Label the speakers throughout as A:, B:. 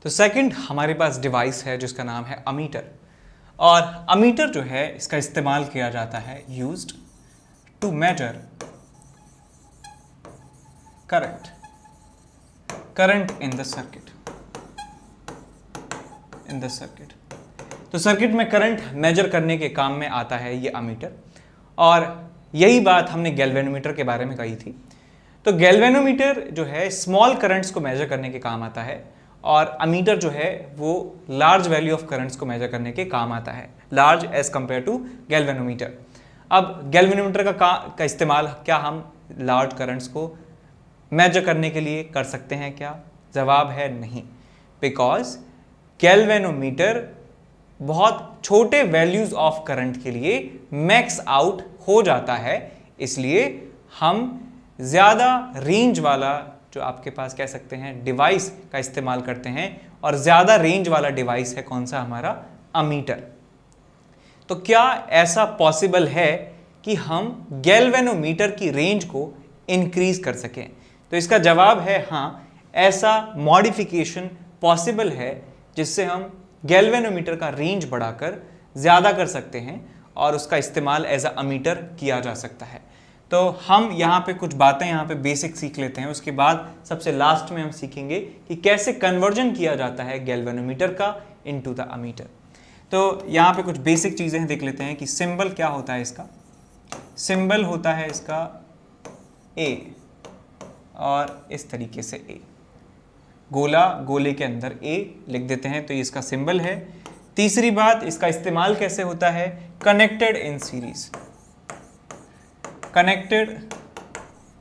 A: तो सेकंड हमारे पास डिवाइस है जिसका नाम है अमीटर। और अमीटर जो है इसका इस्तेमाल किया जाता है used to measure current in the circuit. तो सर्किट में करंट मेजर करने के काम में आता है ये अमीटर। और यही बात हमने गैल्वेनोमीटर के बारे में कही थी। तो गैल्वेनोमीटर जो है स्मॉल करंट्स को मेजर करने के काम आता है और अमीटर जो है वो लार्ज वैल्यू ऑफ करंट्स को मेजर करने के काम आता है, large as compare to galvanometer. अब गैल्वेनोमीटर का इस्तेमाल क्या हम लार्ज करंट्स को मेजर करने के लिए कर सकते हैं क्या? जवाब है नहीं, बिकॉज गैल्वेनोमीटर बहुत छोटे वैल्यूज ऑफ करंट के लिए मैक्स आउट हो जाता है। इसलिए हम ज़्यादा रेंज वाला जो आपके पास कह सकते हैं डिवाइस का इस्तेमाल करते हैं, और ज़्यादा रेंज वाला डिवाइस है कौन सा? हमारा अमीटर। तो क्या ऐसा पॉसिबल है कि हम गैल्वेनोमीटर की रेंज को इंक्रीज कर सकें? तो इसका जवाब है हाँ, ऐसा मॉडिफिकेशन पॉसिबल है जिससे हम गैल्वेनोमीटर का रेंज बढ़ाकर ज़्यादा कर सकते हैं और उसका इस्तेमाल एज अ अमीटर किया जा सकता है। तो हम यहाँ पे कुछ बातें यहाँ पे बेसिक सीख लेते हैं, उसके बाद सबसे लास्ट में हम सीखेंगे कि कैसे कन्वर्जन किया जाता है गैल्वेनोमीटर का इनटू द अमीटर। तो यहाँ पे कुछ बेसिक चीज़ें देख लेते हैं कि सिंबल क्या होता है इसका। सिंबल होता है इसका ए, और इस तरीके से ए, गोले के अंदर ए लिख देते हैं, तो ये इसका सिंबल है। तीसरी बात, इसका इस्तेमाल कैसे होता है? कनेक्टेड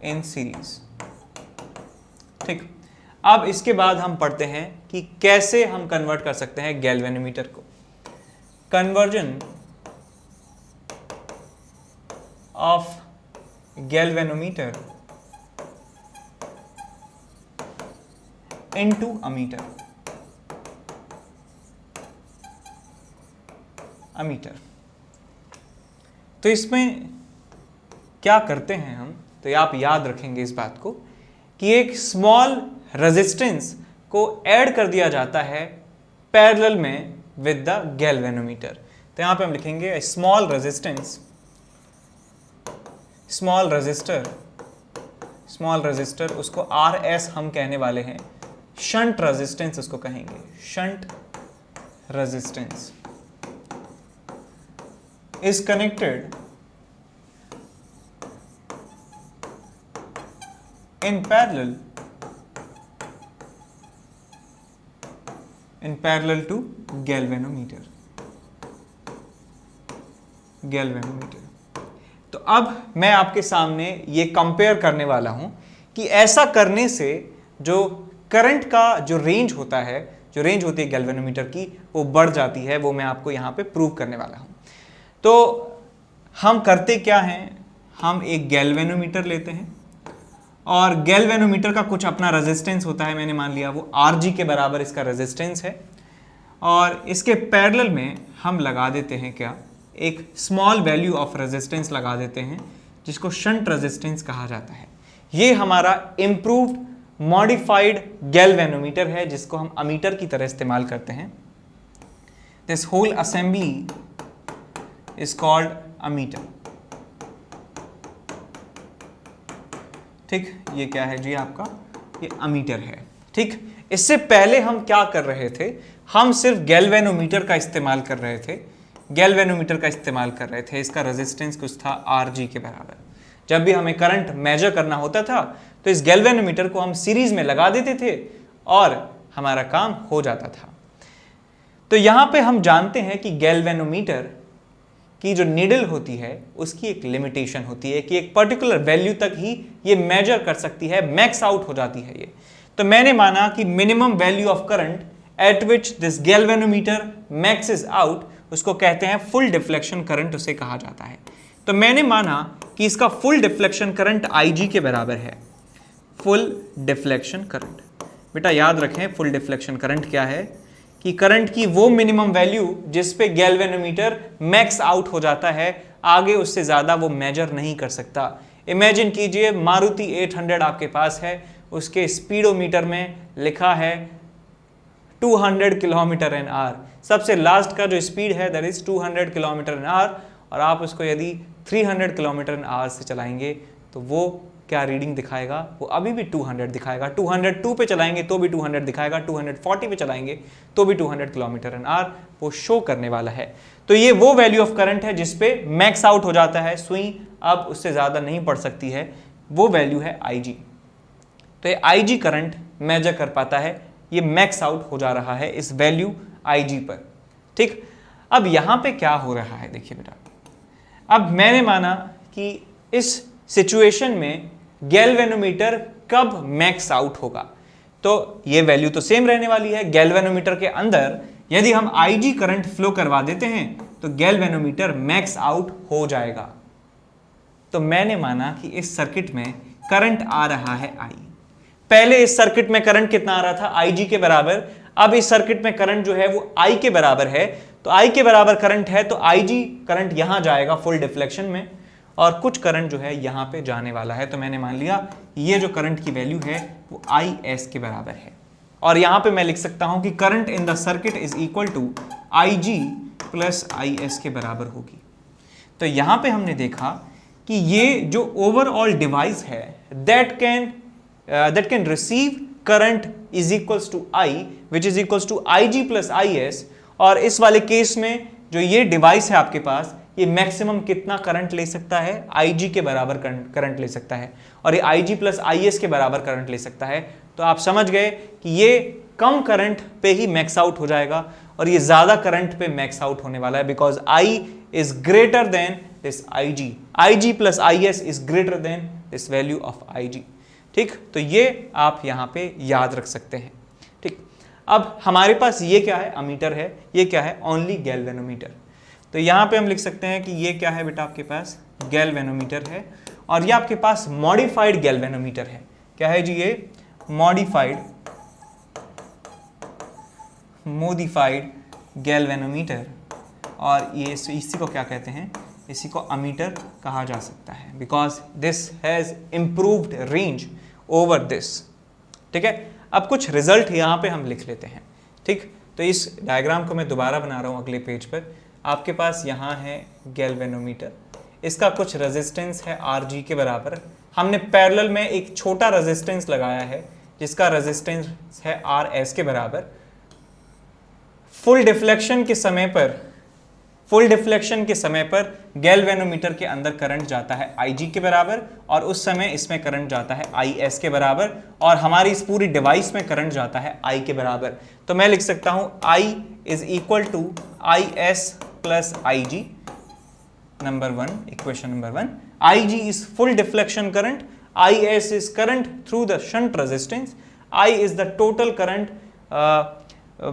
A: इन सीरीज, ठीक। अब इसके बाद हम पढ़ते हैं कि कैसे हम कन्वर्ट कर सकते हैं गैल्वेनोमीटर को। Conversion of galvanometer into ammeter. तो इसमें क्या करते हैं हम? तो आप याद रखेंगे इस बात को कि एक स्मॉल रेजिस्टेंस को ऐड कर दिया जाता है पैरेलल में विद द गैल्वेनोमीटर। तो यहां पे हम लिखेंगे स्मॉल रजिस्टर, उसको RS हम कहने वाले हैं, शंट रेजिस्टेंस उसको कहेंगे, shunt resistance is connected in parallel to galvanometer। तो अब मैं आपके सामने ये कंपेयर करने वाला हूं कि ऐसा करने से जो करंट का जो रेंज होता है, जो रेंज होती है गैल्वेनोमीटर की, वो बढ़ जाती है। वो मैं आपको यहां पे प्रूव करने वाला हूं। तो हम करते क्या हैं? हम एक गैल्वेनोमीटर लेते हैं और गैल्वेनोमीटर का कुछ अपना रेजिस्टेंस होता है, मैंने मान लिया वो Rg के बराबर इसका रेजिस्टेंस है, और इसके पैरेलल में हम लगा देते हैं क्या? एक स्मॉल वैल्यू ऑफ रेजिस्टेंस लगा देते हैं जिसको शंट रेजिस्टेंस कहा जाता है। ये हमारा इम्प्रूव्ड मॉडिफाइड गैल्वेनोमीटर है जिसको हम अमीटर की तरह इस्तेमाल करते हैं। This whole assembly is called ammeter, ठीक। ये क्या है जी? आपका ये अमीटर है, ठीक। इससे पहले हम क्या कर रहे थे? हम सिर्फ गैल्वेनोमीटर का इस्तेमाल कर रहे थे। इसका रेजिस्टेंस कुछ था Rg के बराबर। जब भी हमें करंट मेजर करना होता था तो इस गैल्वेनोमीटर को हम सीरीज में लगा देते थे और हमारा काम हो जाता था। तो यहां पे हम जानते हैं कि गैल्वेनोमीटर की जो नीडल होती है उसकी एक लिमिटेशन होती है कि एक पर्टिकुलर वैल्यू तक ही ये मेजर कर सकती है, मैक्स आउट हो जाती है ये। तो मैंने माना कि minimum value of current eight which this galvanometer maxes out, उसको कहते हैं फुल डिफ्लेक्शन करंट, उसे कहा जाता है। तो मैंने माना कि इसका फुल डिफ्लेक्शन करंट Ig के बराबर है। फुल डिफ्लेक्शन करंट, बेटा याद रखें फुल डिफ्लेक्शन करंट क्या है? कि करंट की वो मिनिमम वैल्यू जिस पे गैल्वेनोमीटर मैक्स आउट हो जाता है, आगे उससे ज़्यादा वो मेजर नहीं कर सकता। इमेजिन कीजिए मारुति 800 आपके पास है, उसके स्पीडोमीटर में लिखा है 200 किलोमीटर एन आवर। सबसे लास्ट का जो स्पीड है that is 200 kilometre an hour, और आप उसको यदि 300 किलोमीटर एन आवर से चलाएंगे तो वो क्या रीडिंग दिखाएगा, वो अभी भी 200 दिखाएगा। 202 पे चलाएंगे तो भी 200 दिखाएगा, 240 पे चलाएंगे तो भी 200 किलोमीटर एन आवर वो शो करने वाला है। तो ये वो वैल्यू ऑफ करंट है जिसपे मैक्स आउट हो जाता है, सुई अब उससे ज़्यादा नहीं पड़ सकती है, वो वैल्यू है IG। तो ये IG करंट मेजर कर पाता है, ये मैक्स आउट हो जा रहा है इस वैल्यू IG पर। ठीक, अब यहाँ पे क्या हो रहा है देखिए बेटा, अब मैंने माना कि इस सिचुएशन में गैल्वेनोमीटर कब मैक्स आउट होगा, तो ये वैल्यू तो सेम रहने वाली है। गैल्वेनोमीटर के अंदर यदि हम IG करंट फ्लो करवा देते हैं तो गैल्वेनोमीटर मैक्स आउट हो जाएगा। तो मैंने माना कि इस सर्किट में करंट आ रहा है I। पहले इस सर्किट में करंट कितना आ रहा था, IG के बराबर। अब इस सर्किट में करंट जो है वो I के बराबर है, तो I के बराबर करंट है तो IG करंट यहां जाएगा फुल डिफ्लेक्शन में, और कुछ करंट जो है यहां पे जाने वाला है। तो मैंने मान लिया ये जो करंट की वैल्यू है वो IS के बराबर है, और यहां पे मैं लिख सकता हूं कि current in the circuit is equal to IG plus IS के बराबर होगी। तो यहां पे हमने देखा कि ये जो ओवरऑल डिवाइस है that can receive current is equals to I which is equals to IG plus IS, और इस वाले केस में जो ये डिवाइस है आपके पास ये मैक्सिमम कितना करंट ले सकता है, IG के बराबर करंट ले सकता है, और ये IG प्लस IS के बराबर करंट ले सकता है। तो आप समझ गए कि ये कम करंट पे ही मैक्स आउट हो जाएगा और ये ज्यादा करंट पे मैक्स आउट होने वाला है, because I is greater than this IG plus IS is greater than this value of IG। ठीक, तो ये आप यहाँ पे याद रख सकते हैं। ठीक, अब हमारे पास ये क्या है, अमीटर है, ये क्या है, ओनली गैल्वेनोमीटर। तो यहाँ पे हम लिख सकते हैं कि ये क्या है बेटा, आपके पास गैल्वेनोमीटर है, और ये आपके पास मॉडिफाइड गैल्वेनोमीटर है। क्या है जी, ये मॉडिफाइड गैल्वेनोमीटर, और ये इसी को क्या कहते हैं, इसी को अमीटर कहा जा सकता है, because this has improved range over this. ठीक है, अब कुछ रिजल्ट यहाँ पे हम लिख लेते हैं। ठीक, तो इस डायग्राम को मैं दोबारा बना रहा हूँ अगले पेज पर। आपके पास यहाँ है गैल्वेनोमीटर, इसका कुछ रेजिस्टेंस है RG के बराबर। हमने पैरेलल में एक छोटा रेजिस्टेंस लगाया है जिसका रेजिस्टेंस है RS के बराबर। फुल डिफ्लेक्शन के समय पर गैल्वेनोमीटर के अंदर करंट जाता है IG के बराबर, और उस समय इसमें करंट जाता है IS के बराबर, और हमारी इस पूरी डिवाइस में करंट जाता है I के बराबर। तो मैं लिख सकता हूं I is equal to IS plus IG, number 1, equation number 1। IG is full deflection current, IS is current through the shunt resistance, I is the total current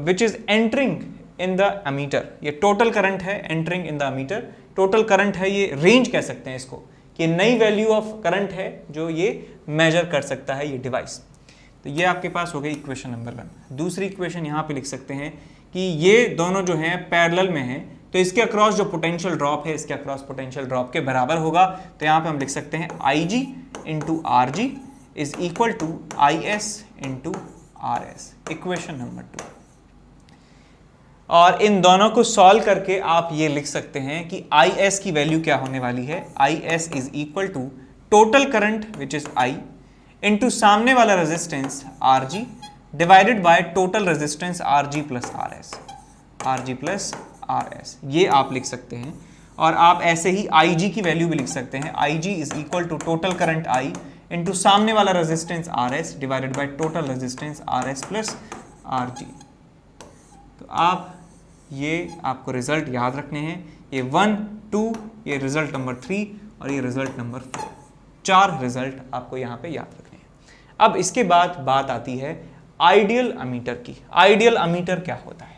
A: which is entering in the ammeter. ये total current है entering in the ammeter, total current है, ये range कह सकते हैं इसको, कि नई वैल्यू ऑफ करंट है जो ये मेजर कर सकता है ये डिवाइस। तो ये आपके पास हो गई इक्वेशन नंबर 1। दूसरी इक्वेशन यहाँ पे लिख सकते हैं कि ये दोनों जो हैं पैरेलल में हैं, तो इसके अक्रॉस जो पोटेंशियल ड्रॉप है इसके अक्रॉस पोटेंशियल ड्रॉप के बराबर होगा। तो यहाँ पे हम लिख सकते हैं IG into RG is equal to IS into RS, equation number 2। और इन दोनों को सॉल्व करके आप ये लिख सकते हैं कि IS की वैल्यू क्या होने वाली है, IS is equal to total current which is I into सामने वाला resistance RG divided by total resistance RG plus RS। ये आप लिख सकते हैं, और आप ऐसे ही IG की वैल्यू भी लिख सकते हैं। IG is equal to total current I into सामने वाला resistance RS divided by total resistance RS plus RG। तो आप ये आपको रिजल्ट याद रखने हैं, ये 1, 2, ये रिजल्ट नंबर 3 और ये रिजल्ट नंबर 4, 4 रिजल्ट आपको यहाँ पे याद रखने हैं। अब इसके बाद बात आती है आइडियल अमीटर की। आइडियल अमीटर क्या होता है?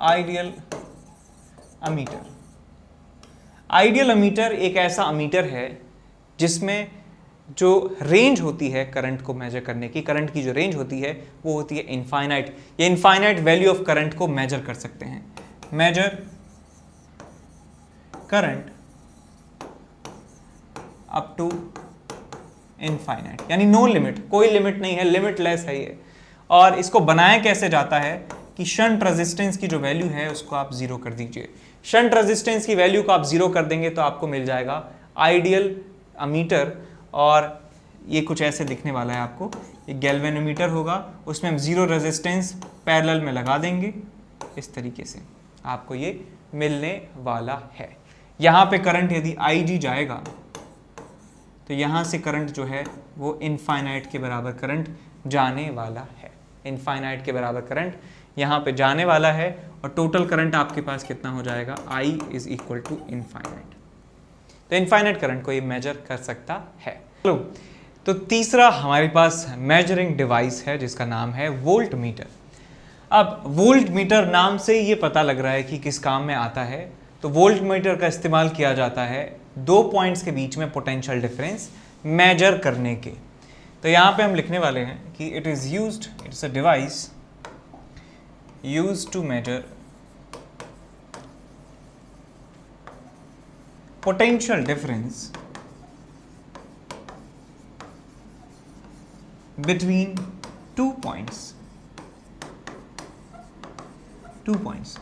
A: आइडियल अमीटर एक ऐसा अमीटर है जिसमें जो रेंज होती है करंट को मेजर करने की, करंट की जो रेंज होती है वो होती है इनफाइनाइट। ये इनफाइनाइट वैल्यू ऑफ करंट को मेजर कर सकते हैं। Measure current up to infinite, यानी नो लिमिट, कोई लिमिट नहीं है, लिमिटलेस है ये। और इसको बनाया कैसे जाता है कि शंट रेजिस्टेंस की जो वैल्यू है उसको आप जीरो कर दीजिए। शंट रेजिस्टेंस की वैल्यू को आप जीरो कर देंगे तो आपको मिल जाएगा आइडियल अमीटर, और ये कुछ ऐसे दिखने वाला है आपको। एक गैल्वेनोमीटर होगा, उसमें हम जीरो रेजिस्टेंस पैरेलल में लगा देंगे, इस तरीके से आपको ये मिलने वाला है। यहाँ पे करंट यदि IG जाएगा तो यहाँ से करंट जो है वो इनफाइनाइट के बराबर करंट जाने वाला है। इनफाइनाइट के बराबर करंट यहाँ पे जाने वाला है, और टोटल करंट आपके पास कितना हो जाएगा, I is equal to infinite. तो इनफाइनाइट करंट को ये मेजर कर सकता है। चलो, तो तीसरा हमारे पास मेजरिंग डिवाइस है जिसका नाम है वोल्ट मीटर। अब वोल्ट मीटर नाम से ये पता लग रहा है कि किस काम में आता है। तो वोल्ट मीटर का इस्तेमाल किया जाता है दो पॉइंट्स के बीच में पोटेंशियल डिफरेंस मेजर करने के। तो यहाँ पे हम लिखने वाले हैं कि it is a device used to measure potential difference between two points.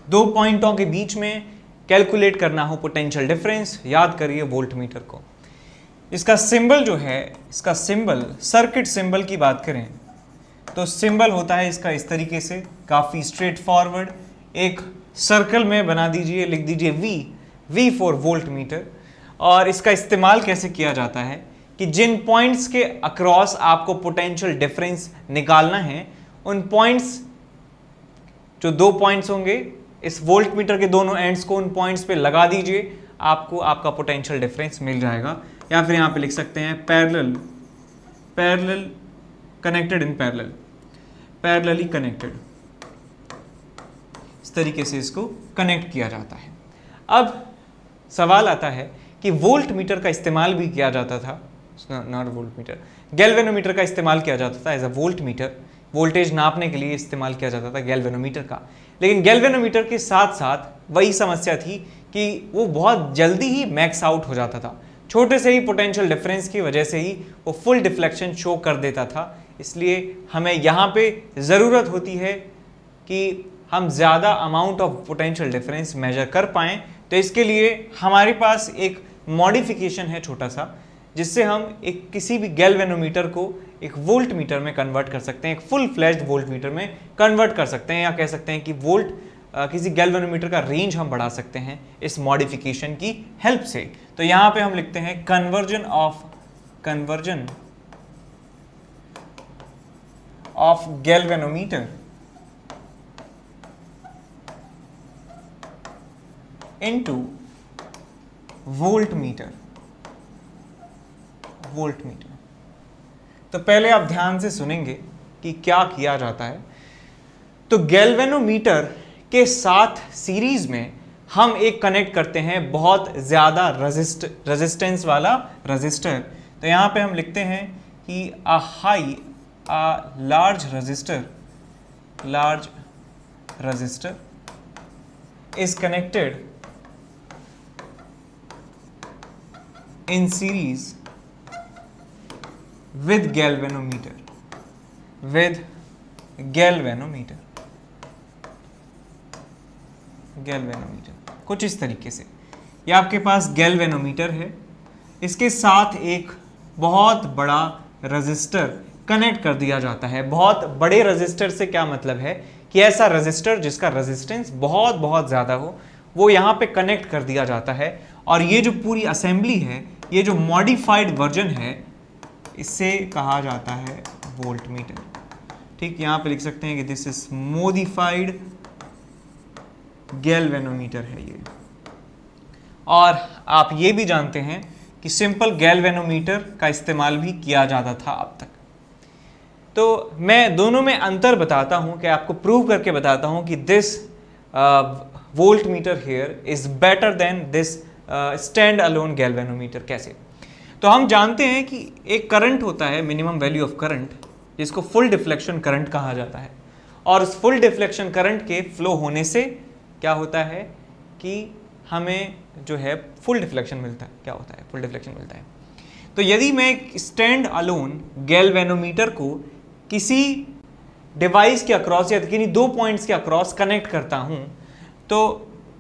A: दो पॉइंटों के बीच में कैलकुलेट करना हो पोटेंशियल डिफरेंस, याद करिए वोल्ट मीटर को। इसका सिंबल जो है, इसका सिंबल, सर्किट सिंबल की बात करें तो सिंबल होता है इसका इस तरीके से, काफ़ी स्ट्रेट फॉरवर्ड। एक सर्कल में बना दीजिए, लिख दीजिए V फॉर वोल्ट मीटर। और इसका इस्तेमाल कैसे किया जाता है कि जिन पॉइंट्स के अक्रॉस आपको पोटेंशियल डिफरेंस निकालना है, उन पॉइंट्स, जो दो पॉइंट्स होंगे इस वोल्ट मीटर के दोनों एंड्स को उन पॉइंट्स पे लगा दीजिए, आपको आपका पोटेंशियल डिफरेंस मिल जाएगा। या फिर यहाँ पे लिख सकते हैं parallel connected in parallelly connected, इस तरीके से इसको कनेक्ट किया जाता है। अब सवाल आता है कि वोल्ट मीटर का इस्तेमाल भी किया जाता था, नॉट वोल्ट मीटर, गैल्वेनोमीटर का इस्तेमाल किया जाता था as a voltmeter, voltage नापने के लिए इस्तेमाल किया जाता था गैल्वेनोमीटर का। लेकिन गैल्वेनोमीटर के साथ साथ वही समस्या थी कि वो बहुत जल्दी ही मैक्स आउट हो जाता था, छोटे से ही पोटेंशियल डिफरेंस की वजह से ही वो फुल डिफ्लेक्शन शो कर देता था। इसलिए हमें यहाँ पे ज़रूरत होती है कि हम ज़्यादा amount of potential difference measure कर पाएँ। तो इसके लिए हमारे पास एक मॉडिफिकेशन है छोटा सा, जिससे हम एक किसी भी गैल्वेनोमीटर को एक वोल्ट मीटर में कन्वर्ट कर सकते हैं, एक फुल फ्लैश्ड वोल्ट मीटर में कन्वर्ट कर सकते हैं, या कह सकते हैं कि किसी गैल्वेनोमीटर का रेंज हम बढ़ा सकते हैं इस मॉडिफिकेशन की हेल्प से। तो यहाँ पे हम लिखते हैं conversion of galvanometer into volt meter. तो पहले आप ध्यान से सुनेंगे कि क्या किया जाता है। तो गैल्वेनोमीटर के साथ सीरीज में हम एक कनेक्ट करते हैं बहुत ज़्यादा रेजिस्टेंस वाला रजिस्टर। तो यहाँ पे हम लिखते हैं कि large register is connected in series with galvanometer कुछ इस तरीके से। ये आपके पास गैल्वेनोमीटर है, इसके साथ एक बहुत बड़ा रजिस्टर कनेक्ट कर दिया जाता है। बहुत बड़े रजिस्टर से क्या मतलब है कि ऐसा रजिस्टर जिसका रेजिस्टेंस बहुत बहुत ज़्यादा हो, वो यहाँ पे कनेक्ट कर दिया जाता है। और ये जो पूरी असेंबली है, ये जो मॉडिफाइड वर्जन है, इससे कहा जाता है वोल्ट मीटर। ठीक, यहाँ पे लिख सकते हैं कि दिस इज मॉडिफाइड गैल्वेनोमीटर है ये। और आप ये भी जानते हैं कि सिंपल गैल्वेनोमीटर का इस्तेमाल भी किया जाता था अब तक। तो मैं दोनों में अंतर बताता हूं, कि आपको प्रूव करके बताता हूं कि this volt meter here is better than this stand alone galvanometer. कैसे? तो हम जानते हैं कि एक करंट होता है, मिनिमम वैल्यू ऑफ करंट, जिसको फुल डिफ्लेक्शन करंट कहा जाता है। और उस फुल डिफ्लेक्शन करंट के फ्लो होने से क्या होता है कि हमें जो है फुल डिफ्लेक्शन मिलता है। क्या होता है? फुल डिफ्लेक्शन मिलता है। तो यदि मैं एक स्टैंड अलोन गैल्वेनोमीटर को किसी डिवाइस के अक्रॉस या किन्हीं दो पॉइंट्स के अक्रॉस कनेक्ट करता हूं तो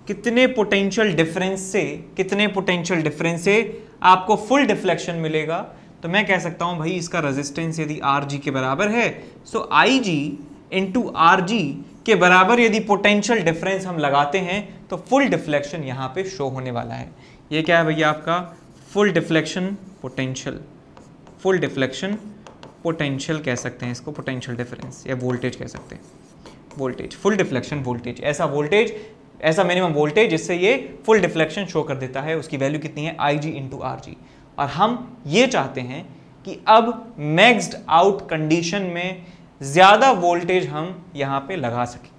A: कितने पोटेंशियल डिफरेंस से आपको फुल डिफ्लेक्शन मिलेगा। तो मैं कह सकता हूं भाई इसका रेजिस्टेंस यदि Rg के बराबर है सो Ig इंटू Rg के बराबर यदि पोटेंशियल डिफरेंस हम लगाते हैं तो फुल डिफ्लेक्शन यहां पे शो होने वाला है। ये क्या है भैया आपका फुल डिफ्लेक्शन पोटेंशियल कह सकते हैं इसको, पोटेंशियल डिफरेंस या वोल्टेज कह सकते हैं, वोल्टेज फुल डिफ्लेक्शन वोल्टेज, ऐसा मिनिमम वोल्टेज जिससे ये फुल डिफ्लेक्शन शो कर देता है। उसकी वैल्यू कितनी है Ig इंटू Rg। और हम ये चाहते हैं कि अब मैक्स्ड आउट कंडीशन में ज़्यादा वोल्टेज हम यहाँ पे लगा सकें।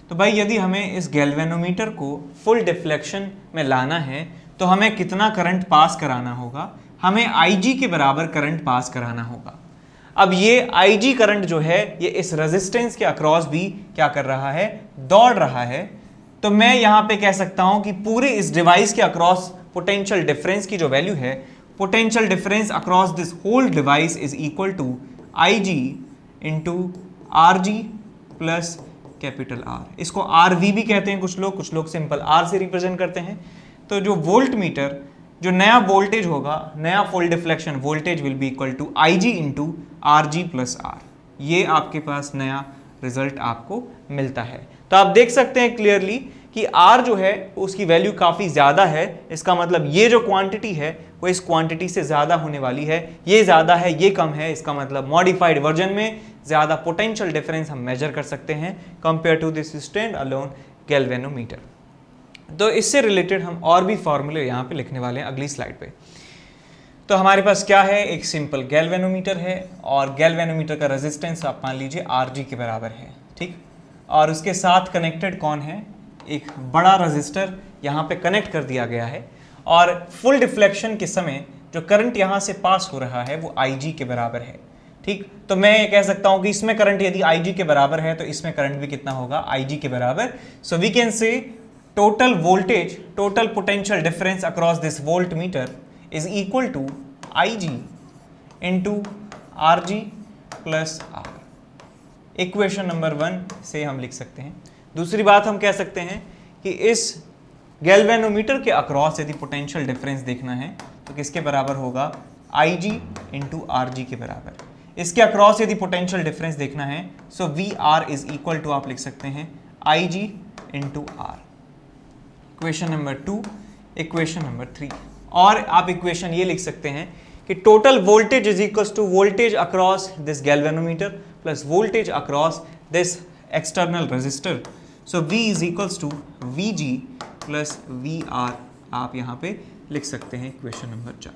A: तो भाई यदि हमें इस गैल्वेनोमीटर को फुल डिफ्लेक्शन में लाना है तो हमें कितना करंट पास कराना होगा, हमें Ig के बराबर करंट पास कराना होगा। अब ये Ig करंट जो है ये इस रेजिस्टेंस के अक्रॉस भी क्या कर रहा है, दौड़ रहा है। तो मैं यहाँ पे कह सकता हूँ कि पूरे इस डिवाइस के अक्रॉस पोटेंशियल डिफरेंस की जो वैल्यू है, potential difference across this whole device is equal to Ig into Rg plus capital R। इसको RV भी कहते हैं कुछ लोग सिंपल R से रिप्रेजेंट करते हैं। तो जो वोल्ट मीटर जो नया वोल्टेज होगा, नया full deflection voltage will be equal to Ig into Rg plus R। ये आपके पास नया रिजल्ट आपको मिलता है। तो आप देख सकते हैं क्लियरली कि R जो है उसकी वैल्यू काफ़ी ज़्यादा है। इसका मतलब ये जो क्वांटिटी है वो इस क्वांटिटी से ज़्यादा होने वाली है। ये ज़्यादा है, ये कम है, इसका मतलब मॉडिफाइड वर्जन में ज़्यादा पोटेंशियल डिफरेंस हम मेजर कर सकते हैं compare to this stand alone galvanometer. तो इससे रिलेटेड हम और भी फॉर्मूले यहाँ पे लिखने वाले हैं अगली स्लाइड पे। तो हमारे पास क्या है, एक सिंपल गैल्वेनोमीटर है और गैल्वेनोमीटर का रेजिस्टेंस आप मान लीजिए Rg के बराबर है, ठीक। और उसके साथ कनेक्टेड कौन है, एक बड़ा रजिस्टर यहाँ पे कनेक्ट कर दिया गया है और फुल डिफ्लेक्शन के समय जो करंट यहाँ से पास हो रहा है वो Ig के बराबर है, ठीक। तो मैं ये कह सकता हूँ कि इसमें करंट यदि Ig के बराबर है तो इसमें करंट भी कितना होगा, Ig के बराबर। So we can say total voltage, total potential difference across this voltmeter is equal to Ig into Rg plus R। Equation number 1 से हम लिख सकते हैं। दूसरी बात हम कह सकते हैं कि इस गैल्वेनोमीटर के अक्रॉस यदि पोटेंशियल डिफरेंस देखना है तो किसके बराबर होगा, Ig इंटू Rg के बराबर। इसके अक्रॉस यदि पोटेंशियल डिफरेंस देखना है so VR is equal to आप लिख सकते हैं Ig into R। Equation number 2, equation number 3। और आप इक्वेशन ये लिख सकते हैं कि total voltage is equal to voltage across this galvanometer plus voltage across this external resistor. So V is equals to Vg plus VR आप यहाँ पे लिख सकते हैं इक्वेशन नंबर 4,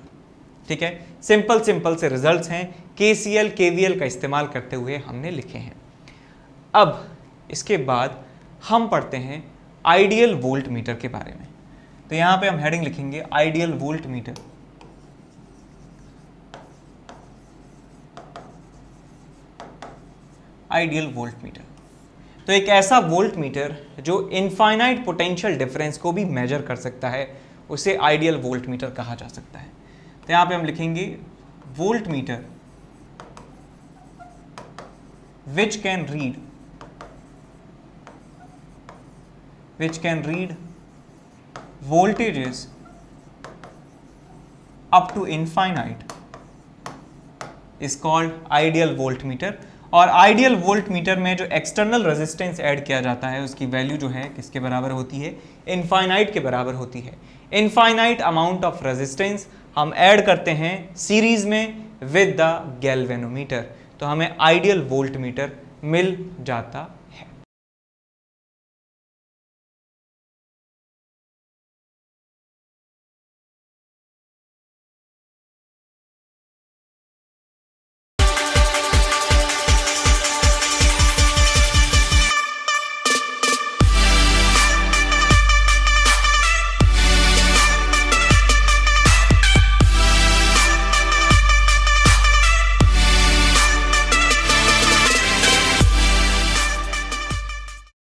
A: ठीक है। सिंपल से रिजल्ट्स हैं, KCL KVL का इस्तेमाल करते हुए हमने लिखे हैं। अब इसके बाद हम पढ़ते हैं आइडियल वोल्ट मीटर के बारे में। तो यहाँ पे हम हेडिंग लिखेंगे ideal volt meter. Ideal volt meter तो एक ऐसा वोल्ट मीटर जो इनफाइनाइट पोटेंशियल डिफरेंस को भी मेजर कर सकता है, उसे आइडियल वोल्ट मीटर कहा जा सकता है। तो यहाँ पे हम लिखेंगे volt meter which can read voltages up to infinite is called ideal voltmeter। और आइडियल वोल्टमीटर में जो एक्सटर्नल रेजिस्टेंस ऐड किया जाता है उसकी वैल्यू जो है किसके बराबर होती है, इनफाइनाइट के बराबर होती है। इनफाइनाइट अमाउंट ऑफ रेजिस्टेंस हम ऐड करते हैं सीरीज में विद द गैल्वेनोमीटर, तो हमें आइडियल वोल्टमीटर मिल जाता